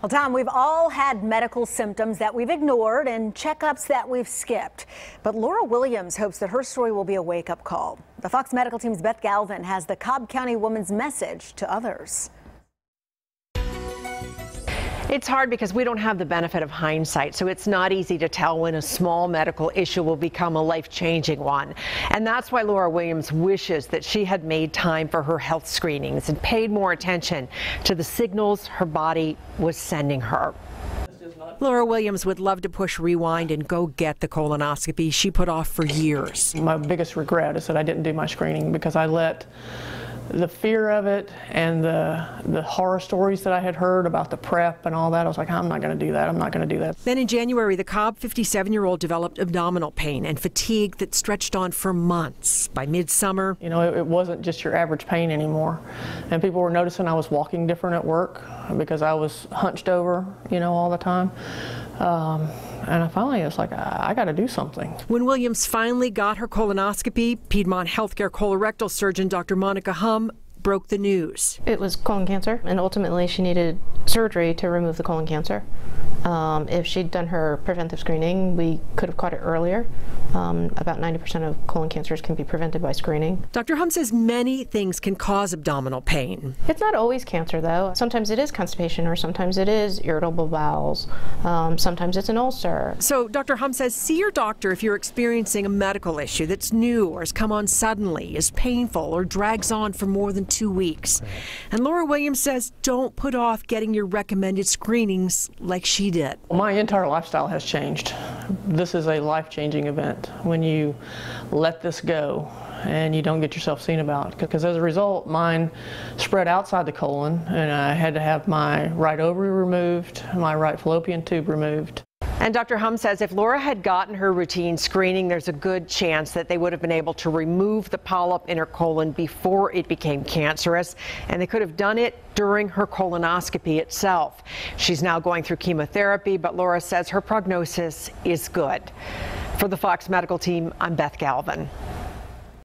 Well, Tom, we've all had medical symptoms that we've ignored and checkups that we've skipped. But Laura Williams hopes that her story will be a wake-up call. The Fox Medical Team's Beth Galvin has the Cobb County woman's message to others. It's hard because we don't have the benefit of hindsight, so it's not easy to tell when a small medical issue will become a life-changing one. And that's why Laura Williams wishes that she had made time for her health screenings and paid more attention to the signals her body was sending her. Laura Williams would love to push rewind and go get the colonoscopy she put off for years. My biggest regret is that I didn't do my screening because I let the fear of it and the horror stories that I had heard about the prep and all that, I was like, I'm not going to do that. I'm not going to do that. Then in January, the Cobb 57-year-old developed abdominal pain and fatigue that stretched on for months. By midsummer, you know, it wasn't just your average pain anymore. And people were noticing I was walking different at work because I was hunched over, you know, all the time. And I finally was like, I got to do something. When Williams finally got her colonoscopy, Piedmont Healthcare colorectal surgeon Dr. Monica Hum broke the news. It was colon cancer, and ultimately she needed surgery to remove the colon cancer. If she'd done her preventive screening, we could have caught it earlier. About 90% of colon cancers can be prevented by screening. Dr. Hum says many things can cause abdominal pain. It's not always cancer, though. Sometimes it is constipation, or sometimes it is irritable bowels. Sometimes it's an ulcer. So Dr. Hum says see your doctor if you're experiencing a medical issue that's new or has come on suddenly, is painful, or drags on for more than 2 weeks. And Laura Williams says don't put off getting your recommended screenings like she did. My entire lifestyle has changed. This is a life-changing event when you let this go and you don't get yourself seen about. Because as a result, mine spread outside the colon and I had to have my right ovary removed, my right fallopian tube removed. And Dr. Hum says if Laura had gotten her routine screening, there's a good chance that they would have been able to remove the polyp in her colon before it became cancerous, and they could have done it during her colonoscopy itself. She's now going through chemotherapy, but Laura says her prognosis is good. For the Fox Medical Team, I'm Beth Galvin.